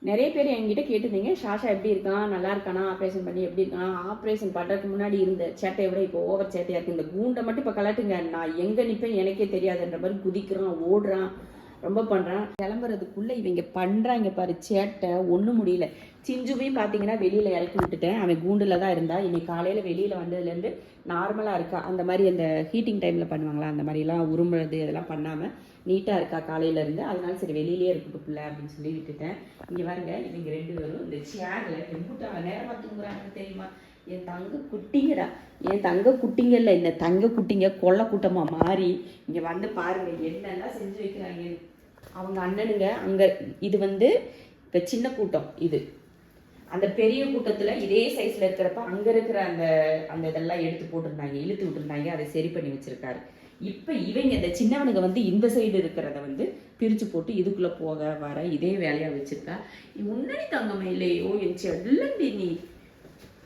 நிறைய பேர் என்கிட்ட கேட்டிருந்தீங்க, ஷாஷா எப்படி இருக்கான், நல்லா இருக்கானா, ஆப்ரேஷன் பண்ணி எப்படி இருக்கான். ஆப்ரேஷன் பண்ணுறதுக்கு முன்னாடி இருந்த சேட்டையை விட இப்போ ஓவர் சேட்டையாக இருக்குது. இந்த கூண்டை மட்டும் இப்போ கலாட்டுங்க, நான் எங்கே நிற்பேன் எனக்கே தெரியாதுன்ற மாதிரி குதிக்கிறான், ஓடுறான், ரொம்ப பண்ணுறான். கிளம்புறதுக்குள்ளே இவங்க பண்ணுறாங்க பாரு சேட்டை, ஒன்றும் முடியல. சிஞ்சுவையும் பார்த்தீங்கன்னா வெளியில் இறக்கி விட்டுட்டேன். அவன் கூண்டில் தான் இருந்தா. இன்னைக்கு காலையில் வெளியில் வந்ததுலேருந்து நார்மலாக இருக்கா. அந்த மாதிரி அந்த ஹீட்டிங் டைமில் பண்ணுவாங்களா அந்த மாதிரிலாம் உருமுறது இதெல்லாம் பண்ணாமல் நீட்டாக இருக்கா காலையிலேருந்து. அதனால சரி வெளியிலே இருக்கட்டும் பிள்ளை அப்படின்னு சொல்லி விட்டுட்டேன். இங்கே பாருங்க, இவங்க 2 பேரும் இந்த சேரில் எம்புட்டாங்க நேரமாக தூங்குறாங்க தெரியுமா. என் தங்க குட்டிங்கடா, என் தங்க குட்டிங்கல்ல, இந்த தங்க குட்டிங்க கொள்ள கூட்டமாக மாறி இங்கே வந்து பாருங்க என்னெல்லாம் செஞ்சு வைக்கிறாங்க அவங்க அண்ணனுங்க. அங்கே இது வந்து இப்போ சின்ன கூட்டம், இது அந்த பெரிய கூட்டத்தில் இதே சைஸில் இருக்கிறப்ப அங்கே இருக்கிற அந்த அந்த இதெல்லாம் எடுத்து போட்டிருந்தாங்க, இழுத்து விட்டுருந்தாங்க, அதை சரி பண்ணி வச்சுருக்காரு. இப்போ இவங்க இந்த சின்னவனுங்க வந்து இந்த சைடு இருக்கிறத வந்து பிரித்து போட்டு இதுக்குள்ளே போக வர இதே வேலையாக வச்சுருக்கா. முன்னாடி தங்கம்மா இல்லையோ என் செல்லண்டி நீ.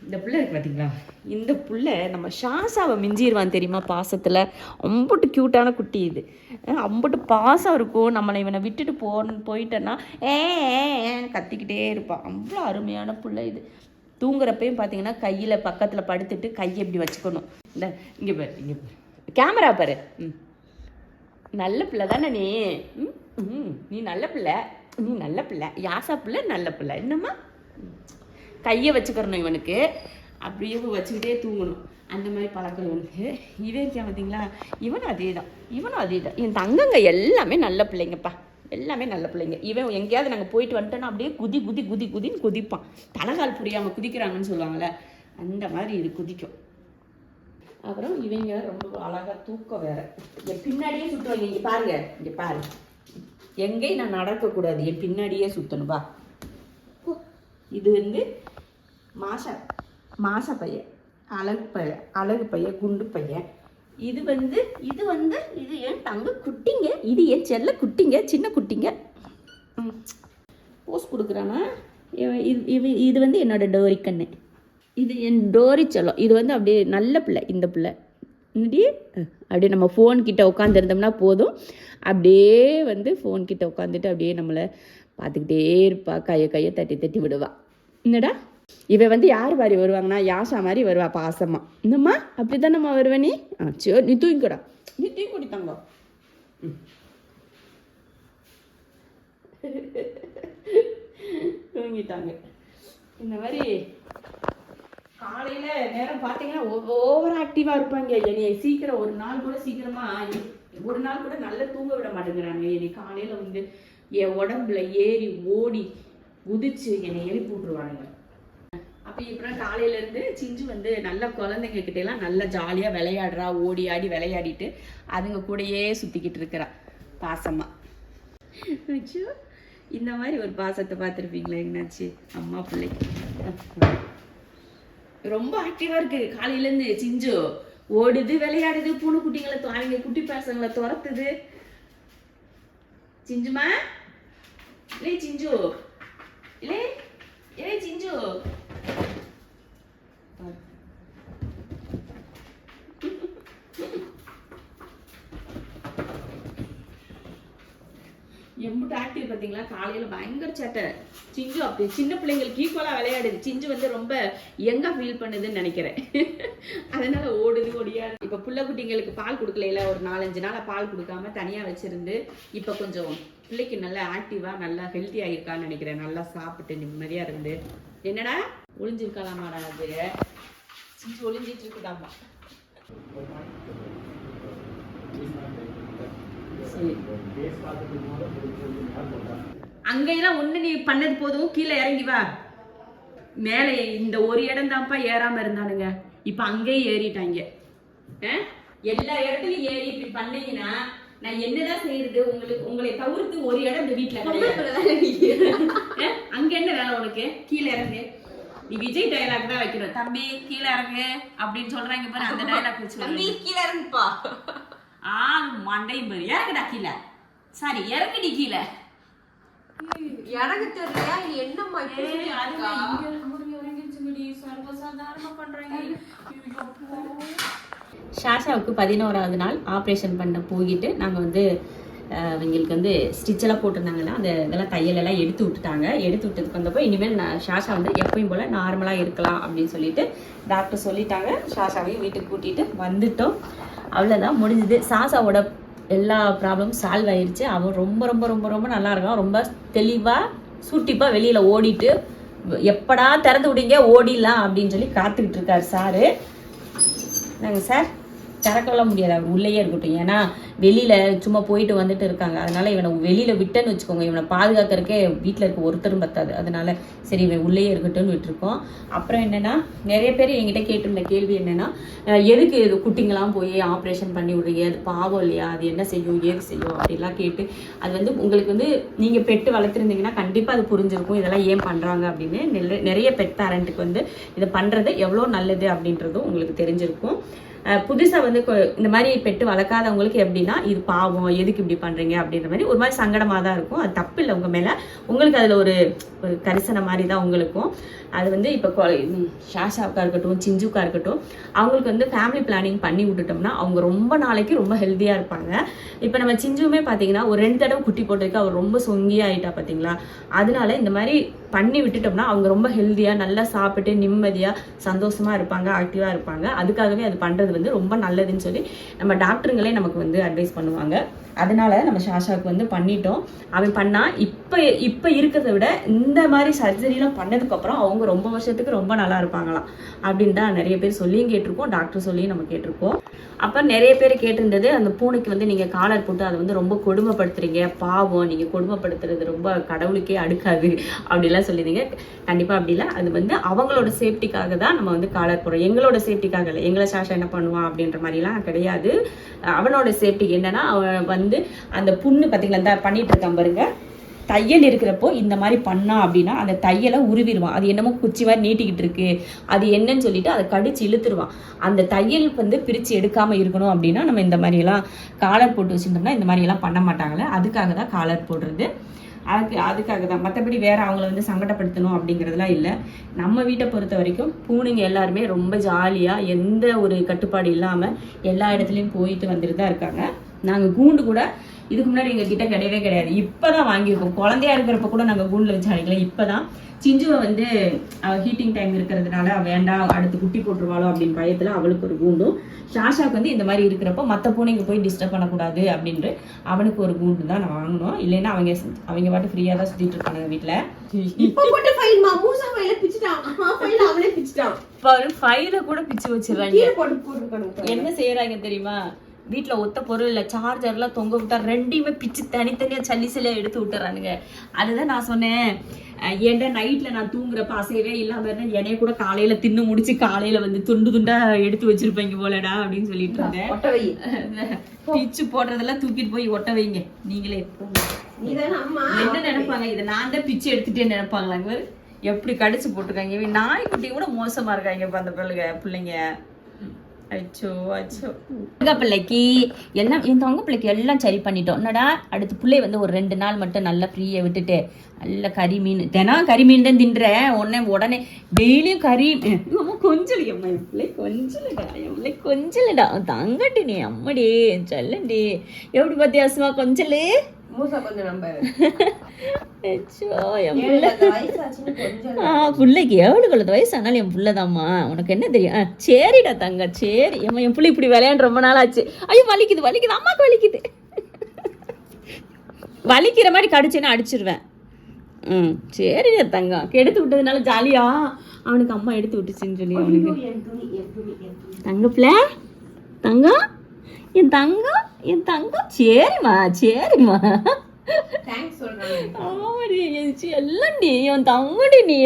இந்த பிள்ளை இருக்கு பார்த்தீங்களா, இந்த பிள்ளை நம்ம ஷாஷாவை மிஞ்சிடுவான் தெரியுமா பாசத்தில். அம்புட்டு க்யூட்டான குட்டி இது, அம்புட்டு பாசம் இருக்கும். நம்மளை இவனை விட்டுட்டு போயிட்டேன்னா கத்திக்கிட்டே இருப்பான். அவ்வளோ அருமையான பிள்ளை இது. தூங்குறப்பையும் பார்த்தீங்கன்னா கையில் பக்கத்தில் படுத்துட்டு கையை இப்படி வச்சுக்கணும். இந்த இங்கே பாரு, இங்கே பாரு, கேமரா பாரு. நல்ல பிள்ளை தானே நீ. நீ நல்ல பிள்ளை, நீ நல்ல பிள்ளை. யாசா பிள்ளை நல்ல பிள்ளை. என்னம்மா கையை வச்சுக்கிறணும் இவனுக்கு, அப்படியே வச்சுக்கிட்டே தூங்கணும். அந்த மாதிரி பழக்கம் இவனுக்கு. இவன் இருக்கா பார்த்தீங்களா, இவனும் அதே தான், இவனும் அதே தான். என் தங்கங்க எல்லாமே நல்ல பிள்ளைங்கப்பா, எல்லாமே நல்ல பிள்ளைங்க. இவன் எங்கேயாவது நாங்கள் போயிட்டு வந்துட்டோன்னா அப்படியே குதி குதி குதி குதின்னு குதிப்பான். தலைகால் புரியாமல் குதிக்கிறாங்கன்னு சொல்லுவாங்கள்ல, அந்த மாதிரி இது குதிக்கும். அப்புறம் இவங்க ரொம்ப அழகாக தூக்கம் வேற. என் பின்னாடியே சுற்றுவாங்க. இங்கே பாருங்க, இங்கே பாரு, எங்கேயும் நான் நடக்கக்கூடாது, என் பின்னாடியே சுற்றணும்பா. இது வந்து மாச பையன், அழகு பையன், குண்டு பையன். இது வந்து இது என் தங்க குட்டிங்க, இது என் செல்ல குட்டிங்க, சின்ன குட்டிங்க. போஸ் கொடுக்குறானா. இது வந்து என்னோட டோரி கண்ணு, இது என் டோரி செல்லம். இது வந்து அப்படியே நல்ல பிள்ளை. இந்த பிள்ளை அப்படியே நம்ம ஃபோன்கிட்ட உட்காந்துருந்தோம்னா போதும், அப்படியே வந்து ஃபோன்கிட்ட உட்காந்துட்டு அப்படியே நம்மளை பார்த்துக்கிட்டே இருப்பா, கையை தட்டி தட்டி விடுவா. என்னடா இவ வந்து யார் மாதிரி வருவாங்கன்னா யாஷா மாதிரி வருவா பாசமா. இந்தம்மா அப்படி தான் நம்ம வருவ நீ. சரி நீ தூங்கிக்கூடா, நீ தூங்கி தங்க. தூங்கிட்டாங்க. இந்த மாதிரி காலையில் நேரம் பார்த்தீங்கன்னா ஓவர் ஆக்டிவாக இருப்பாங்க. என்னைய சீக்கிரம் ஒரு நாள் கூட நல்லா தூங்க விட மாட்டேங்கிறாங்க. என்னை காலையில் வந்து என் உடம்புல ஏறி ஓடி குதிச்சு என்னை எழுப்பி விட்டுருவானுங்க. அப்போ இப்போ காலையிலேருந்து சிஞ்சு வந்து நல்ல குழந்தைங்க கிட்டேலாம் நல்லா ஜாலியாக விளையாடுறா, ஓடி ஆடி விளையாடிட்டு அதுங்க கூடயே சுற்றிக்கிட்டு இருக்கிறா பாசமாக. இந்த மாதிரி ஒரு பாசத்தை பார்த்துருப்பீங்களா எங்கனாச்சு அம்மா பிள்ளைக்கு. ரொம்ப ஆக்டிவாக இருக்குது காலையிலேருந்து. சிஞ்சு ஓடுது, விளையாடுது, பூனை குட்டிங்களை அவங்க குட்டி பசங்களை துரத்துது. சிஞ்சுமா இல்லை, சிஞ்சு இல்லை, சிஞ்சு எம்பிட்டு ஆக்டிவ் பார்த்தீங்களா. காலையில் பயங்கர சேட்டை. சிஞ்சு அப்படி சின்ன பிள்ளைங்களுக்கு ஈக்குவலாக விளையாடுது. சிஞ்சு வந்து ரொம்ப யங்கா ஃபீல் பண்ணுதுன்னு நினைக்கிறேன். அதனால ஓடுது ஓடியாது. இப்போ புள்ள குட்டிங்களுக்கு பால் கொடுக்கல, ஒரு 4-5 நாளாக பால் கொடுக்காம தனியாக வச்சிருந்து இப்போ கொஞ்சம் பிள்ளைக்கு நல்லா ஆக்டிவாக நல்லா ஹெல்த்தியாக இருக்கான்னு நினைக்கிறேன். நல்லா சாப்பிட்டு நிம்மதியாக இருந்து. என்னடா ஒளிஞ்சிருக்கலாமாடா அது, சிஞ்சு ஒளிஞ்சிட்டு இருக்குதாம்மா. அங்கெல்லாம் ஒண்ணு நீ பண்ணது போதும், கீழே இறங்கி வா. மேலே இந்த ஒரு இடம் தான்ப்பா ஏறாம இருந்தானுங்க, இப்ப அங்கேயும் ஏறிட்டாங்க. எல்லா இடத்துலயும் ஏறி இப்படி பண்ணீங்கன்னா நான் என்னதான் செய்யறது. உங்களை தவிர்த்து ஒரு இடம் இந்த வீட்டுல அங்க என்ன வேலை உனக்கு? கீழே இறங்கு. நீ விஜய் டயலாக் தான் வைக்கணும். தம்பி கீழே இறங்கு அப்படின்னு சொல்றாங்க பாரு, அந்த டயலாக் வச்சு தம்பி கீழே இறங்குப்பா. மண்டையும் பாரு, இறங்குடா கீழே. சாரி இறங்குடி கீழே. எனக்கு தெரியலையா நீ என்னம்மா சர்வசாதாரணமா பண்றாங்க. ஷாஷாவுக்கு 11வது நாள் ஆப்ரேஷன் பண்ண போயிட்டு நாங்கள் வந்து அவங்களுக்கு வந்து ஸ்டிச்செல்லாம் போட்டிருந்தாங்கன்னா அந்த இதெல்லாம் தையலெல்லாம் எடுத்து விட்டுட்டாங்க. எடுத்து விட்டதுக்கு வந்தப்போ இனிமேல் ஷாஷா வந்து எப்பயும் போல் நார்மலாக இருக்கலாம் அப்படின்னு சொல்லிட்டு டாக்டர் சொல்லிட்டாங்க. ஷாஷாவையும் வீட்டுக்கு கூட்டிகிட்டு வந்துட்டோம். அவ்வளோதான், முடிஞ்சுது. சாசாவோட எல்லா ப்ராப்ளமும் சால்வ் ஆயிடுச்சு. அவன் ரொம்ப ரொம்ப ரொம்ப ரொம்ப நல்லா இருக்கான். ரொம்ப தெளிவாக சூட்டிப்பாக வெளியில் ஓடிட்டு எப்படா திறந்து விடுங்க ஓடிடலாம் அப்படின்னு சொல்லி காத்துக்கிட்டு இருக்காரு சாரு. நாங்கள் சார் திறக்கலாம் முடியாது, அவர் உள்ளேயே இருக்கட்டும். ஏன்னா வெளியில் சும்மா போயிட்டு வந்துட்டு இருக்காங்க. அதனால் இவனை வெளியில் விட்டேன்னு வச்சுக்கோங்க, இவனை பாதுகாக்கிறதுக்கே வீட்டில் இருக்க ஒருத்தரும் பத்தாது. அதனால் சரி இவன் உள்ளேயே இருக்கட்டும்னு விட்டுருக்கோம். அப்புறம் என்னென்னா நிறைய பேர் என்கிட்ட கேட்டிருந்த கேள்வி என்னென்னா, எதுக்கு இது குட்டிங்கெல்லாம் போய் ஆப்ரேஷன் பண்ணி விடுறீங்க, அது பாவம் இல்லையா, அது என்ன செய்யும் ஏது செய்யும் அப்படிலாம் கேட்டு, அது வந்து உங்களுக்கு வந்து நீங்கள் பெட்டு வளர்த்துருந்தீங்கன்னா கண்டிப்பாக அது புரிஞ்சிருக்கும் இதெல்லாம் ஏன் பண்ணுறாங்க அப்படின்னு. நிறைய பெட் பேரண்ட்டுக்கு வந்து இதை பண்ணுறது எவ்வளோ நல்லது அப்படின்றதும் உங்களுக்கு தெரிஞ்சிருக்கும். புதுசாக வந்து இந்த மாதிரி பெட்டு வளர்க்காதவங்களுக்கு எப்படின்னா இது பாவம் எதுக்கு இப்படி பண்ணுறீங்க அப்படின்ற மாதிரி ஒரு மாதிரி சங்கடமாக தான் இருக்கும். அது தப்பு இல்லை உங்கள் மேலே, உங்களுக்கு அதில் ஒரு கரிசனை மாதிரி தான் உங்களுக்கும். அது வந்து இப்போ ஷாஷாவுக்காக இருக்கட்டும் சிஞ்சுக்காக இருக்கட்டும், அவங்களுக்கு வந்து ஃபேமிலி பிளானிங் பண்ணி விட்டுட்டோம்னா அவங்க ரொம்ப நாளைக்கு ரொம்ப ஹெல்த்தியாக இருப்பாங்க. இப்போ நம்ம சிஞ்சுமே பார்த்தீங்கன்னா ஒரு 2 தடவை குட்டி போட்டிருக்கு, அவர் ரொம்ப சொங்கியாகிட்டா பார்த்தீங்களா. அதனால இந்த மாதிரி பண்ணி விட்டுட்டோம்னா அவங்க ரொம்ப ஹெல்த்தியாக நல்லா சாப்பிட்டு நிம்மதியாக சந்தோஷமாக இருப்பாங்க, ஆக்டிவாக இருப்பாங்க. அதுக்காகவே அது பண்ணுறது வந்து ரொம்ப நல்லதுன்னு சொல்லி நம்ம டாக்டருங்களே நமக்கு வந்து அட்வைஸ் பண்ணுவாங்க. அதனால நம்ம ஷாஷாவுக்கு வந்து பண்ணிட்டோம். அவன் பண்ணால் இப்போ இருக்கிறத விட இந்த மாதிரி சர்ஜரிலாம் பண்ணதுக்கப்புறம் அவங்க ரொம்ப வருஷத்துக்கு ரொம்ப நல்லா இருப்பாங்களாம் அப்படின்னு தான் நிறைய பேர் சொல்லியும் கேட்டிருக்கோம், டாக்டர் சொல்லியும் நம்ம கேட்டிருக்கோம். அப்போ நிறைய பேர் கேட்டிருந்தது, அந்த பூனைக்கு வந்து நீங்கள் காலர் போட்டு அதை வந்து ரொம்ப கொடுமைப்படுத்துறீங்க, பாவம் நீங்கள் கொடுமைப்படுத்துறது ரொம்ப கடவுளுக்கே அடுக்காது அப்படிலாம் சொல்லியிருந்தீங்க. கண்டிப்பாக அப்படி இல்லை, அது வந்து அவங்களோட சேஃப்டிக்காக தான் நம்ம வந்து காலர் போடுறோம், எங்களோட சேஃப்டிக்காக இல்லை. எங்களை ஷாஷா என்ன பண்ணுவான் அப்படின்ற மாதிரிலாம் கிடையாது. அவனோட சேஃப்டிக்கு என்னன்னா, அவன் வந்து அந்த புண்ணு பார்த்தீங்களா இந்த பண்ணிட்டு இருக்கான் பாருங்க, தையல் இருக்கிறப்போ இந்த மாதிரி பண்ணா அப்படின்னா அந்த தையலை உருவிடுவான். அது என்னமோ குச்சி மாதிரி நீட்டிக்கிட்டு இருக்கு, அது என்னன்னு சொல்லிட்டு அதை கடிச்சு இழுத்துருவான். அந்த தையல் வந்து பிரித்து எடுக்காமல் இருக்கணும் அப்படின்னா நம்ம இந்த மாதிரியெல்லாம் காலர் போட்டு வச்சுருந்தோம்னா இந்த மாதிரியெல்லாம் பண்ண மாட்டாங்களே, அதுக்காக தான் காலர் போடுறது. அதுக்காக தான், மற்றபடி வேறு அவங்கள வந்து சங்கடப்படுத்தணும் அப்படிங்கிறதுலாம் இல்லை. நம்ம வீட்டை பொறுத்த வரைக்கும் பூனைங்க எல்லாருமே ரொம்ப ஜாலியாக எந்த ஒரு கட்டுப்பாடு இல்லாமல் எல்லா இடத்துலையும் போயிட்டு வந்துட்டு தான் இருக்காங்க. நாங்கள் கூண்டு கூட இதுக்கு முன்னாடி எங்கள் கிட்ட கிடையவே கிடையாது, இப்போ தான் வாங்கியிருக்கோம். குழந்தையா இருக்கிறப்ப கூட நாங்கள் கூண்டில் வச்சு அடைக்கல. இப்போ தான் சிஞ்சுவை வந்து ஹீட்டிங் டைம் இருக்கிறதுனால வேண்டாம் அடுத்து குட்டி போட்டுருவாளோ அப்படின்னு பயத்தில் அவளுக்கு ஒரு கூண்டும், ஷாஷாவுக்கு வந்து இந்த மாதிரி இருக்கிறப்போ மற்ற பூனைங்க போய் டிஸ்டர்ப் பண்ணக்கூடாது அப்படின்ட்டு அவனுக்கு ஒரு கூண்டு தான் நான் வாங்கினோம். இல்லைன்னா அவங்க பாட்டு ஃப்ரீயாக தான் சுற்றிட்டு இருக்காங்க வீட்டில். ஃபைல கூட பிச்சு வச்சிடறாங்க. என்ன செய்யறாங்க தெரியுமா, வீட்டில் ஒத்த பொருள் இல்லை, சார்ஜர்லாம் தொங்க விட்டா ரெண்டையுமே பிச்சு தனித்தனியாக சல்லிசலியாக எடுத்து விட்டுறானுங்க. அதுதான் நான் சொன்னேன், ஏன்டா நைட்டில் நான் தூங்குறப்ப அசையவே இல்லாமல் இருந்தால் என்னைய கூட காலையில் தின்னு முடிச்சு காலையில் வந்து துண்டு துண்டாக எடுத்து வச்சிருப்பீங்க போலடா அப்படின்னு சொல்லிட்டு இருந்தேன். பிச்சு போடுறதெல்லாம் தூக்கிட்டு போய் ஒட்ட வைங்க நீங்களே. என்ன நினைப்பாங்க, இதை நான் தான் பிச்சு எடுத்துட்டே நினைப்பாங்களாங்க. எப்படி கடிச்சு போட்டிருக்காங்க, நாய்க்குட்டி கூட மோசமாக இருக்காங்க இப்போ அந்த பிள்ளைங்க. அச்சோ அச்சோ, தங்க பிள்ளைக்கு எல்லாம் என் தங்க பிள்ளைக்கு எல்லாம் சரி பண்ணிட்டோம். என்னடா அடுத்த பிள்ளை வந்து ஒரு 2 நாள் மட்டும் நல்லா ஃப்ரீயை விட்டுட்டு நல்ல கறி மீன், தினம் கறி மீன் தான் தின்றேன். உடனே டெய்லியும் கறி கொஞ்சம் என் பிள்ளை கொஞ்சலடா, என் பிள்ளை கொஞ்சலடா தங்கட்டி நீ அம்மடி சொல்லண்டி எப்படி பத்தியாசமா கொஞ்சலே பிள்ளைக்கு எவ்வளவு வயசு ஆனாலும் என் பிள்ளைதாம்மா, உனக்கு என்ன தெரியும். சரிடா தங்க சரி. என் பிள்ளை இப்படி விளையாண்டு ரொம்ப நாள் ஆச்சு. ஐயோ வலிக்குது வலிக்குது, அம்மாக்கு வலிக்குது. வலிக்கிற மாதிரி கடிச்சுன்னா அடிச்சிருவேன். சரிடா தங்கம், எடுத்து விட்டதுனால ஜாலியா அவனுக்கு அம்மா எடுத்து விட்டுச்சுன்னு சொல்லி அவனுக்கு தங்க பிள்ளை தங்கம் என் தங்கம் என் தங்கம். சரிம்மா சரிம்மா ஆமாடி எல்லண்டி என் தங்கடி நீ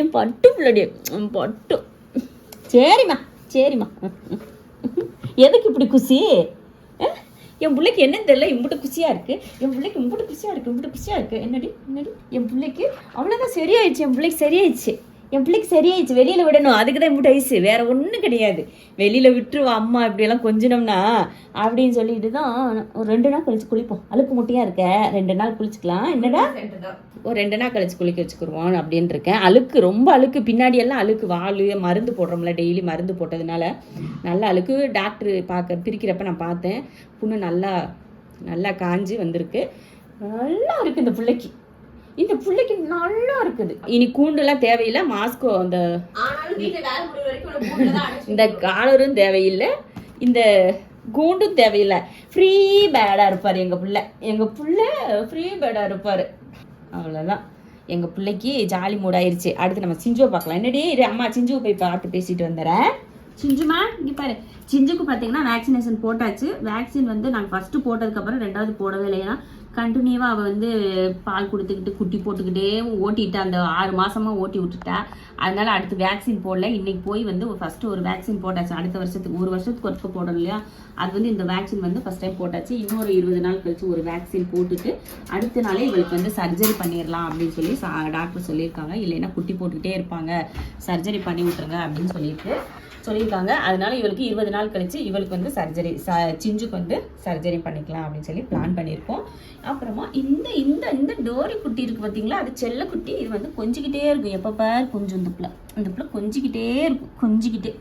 என் பட்டு பிள்ளடி பட்டு. சரிம்மா சரிம்மா. எதுக்கு இப்படி குசி, என் பிள்ளைக்கு என்னன்னு தெரியல, இம்புட்டு குசியாக இருக்குது என் பிள்ளைக்கு, இம்புட்டு குசியாக இருக்குது இம்புட்டு குசியாக இருக்குது. என்னடி என்னடி என் பிள்ளைக்கு அவ்வளோதான் சரியாயிடுச்சு, என் பிள்ளைக்கு சரியாயிடுச்சு. என் பிள்ளைக்கு சரியாயிடுச்சு, வெளியில விடணும், அதுக்கு தான் இப்படி ஐஸு, வேற ஒன்றும் கிடையாது. வெளியில விட்டுருவா அம்மா இப்படியெல்லாம் கொஞ்சினோம்னா அப்படின்னு சொல்லிட்டு தான் ஒரு 2 நாள் கழிச்சு குளிப்போம். அழுக்கு முட்டையா இருக்க 2 நாள் குளிச்சுக்கலாம், என்னடா ஒரு 2 நாள் கழிச்சு குளிக்க வச்சுக்கிருவோம் அப்படின்னு இருக்கேன். அழுக்கு ரொம்ப அழுக்கு, பின்னாடி எல்லாம் அழுக்கு, வால் மருந்து போடுறோம்ல, டெய்லி மருந்து போட்டதுனால நல்லா அழுக்கு. டாக்டர் பார்க்க பிரிக்கிறப்ப நான் பார்த்தேன், புண்ணு நல்லா நல்லா காஞ்சி வந்திருக்கு. நல்லா இருக்கு இந்த பிள்ளைக்கு நல்லா இருக்குது. இனி கூண்டுலாம் தேவையில்லை, மாஸ்கோ அந்த இந்த காலரும் தேவையில்லை, இந்த கூண்டும் தேவையில்லை. ஃப்ரீ பேடாக இருப்பார் எங்கள் பிள்ளை ஃப்ரீ பேடாக இருப்பார். அவ்வளோதான், எங்கள் பிள்ளைக்கு ஜாலி மூடாயிருச்சு. அடுத்து நம்ம சிஞ்சுவை பார்க்கலாம். என்னடி இது அம்மா சிஞ்சுவை போய் பார்த்து பேசிட்டு வந்துடுறேன். சிஞ்சுமா இங்கே பாரு, சிஞ்சுக்கு பார்த்தீங்கன்னா வேக்சினேஷன் போட்டாச்சு. வேக்சின் வந்து நாங்கள் ஃபஸ்ட்டு போட்டதுக்கப்புறம் 2வது போடவே இல்லை. ஏன்னா கண்டினியூவாக அவள் வந்து பால் கொடுத்துக்கிட்டு குட்டி போட்டுக்கிட்டே ஓட்டிட்டா, அந்த 6 மாதமாக ஓட்டி விட்டுட்டா. அதனால் அடுத்து வேக்சின் போடல. இன்றைக்கி போய் வந்து ஃபஸ்ட்டு ஒரு வேக்சின் போட்டாச்சு. அடுத்த வருஷத்துக்கு 1 வருஷத்துக்கு ஒருக்க போடணும் இல்லையா, அது வந்து இந்த வேக்சின் வந்து ஃபஸ்ட் டைம் போட்டாச்சு. இன்னொரு 20 நாள் கழிச்சு ஒரு வேக்சின் போட்டுட்டு அடுத்த நாளே இவளுக்கு வந்து சர்ஜரி பண்ணிடலாம் அப்படின்னு சொல்லி டாக்டர் சொல்லியிருக்காங்க. இல்லைன்னா குட்டி போட்டுக்கிட்டே இருப்பாங்க, சர்ஜரி பண்ணி விட்டுருங்க அப்படின்னு சொல்லியிருக்காங்க. அதனால இவளுக்கு 20 நாள் கழிச்சு இவளுக்கு வந்து சர்ஜரி, சிஞ்சுக்கு வந்து சர்ஜரி பண்ணிக்கலாம் அப்படின்னு சொல்லி பிளான் பண்ணியிருக்கோம். அப்புறமா இந்த இந்த இந்த டோரி குட்டி இருக்குது பார்த்தீங்களா, அது செல்ல குட்டி. இது வந்து கொஞ்சிக்கிட்டே இருக்கும், எப்போ பாரு கொஞ்சம் இந்த பிள்ளை கொஞ்சிக்கிட்டே இருக்கும், கொஞ்சிக்கிட்டே.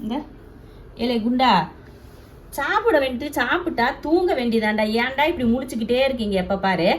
இந்த ஏலே குண்டா, சாப்பிட வேண்டிட்டு சாப்பிட்டா தூங்க வேண்டியதாண்டா, ஏன்டா இப்படி முடிச்சுக்கிட்டே இருக்கீங்க எப்போ பாரு.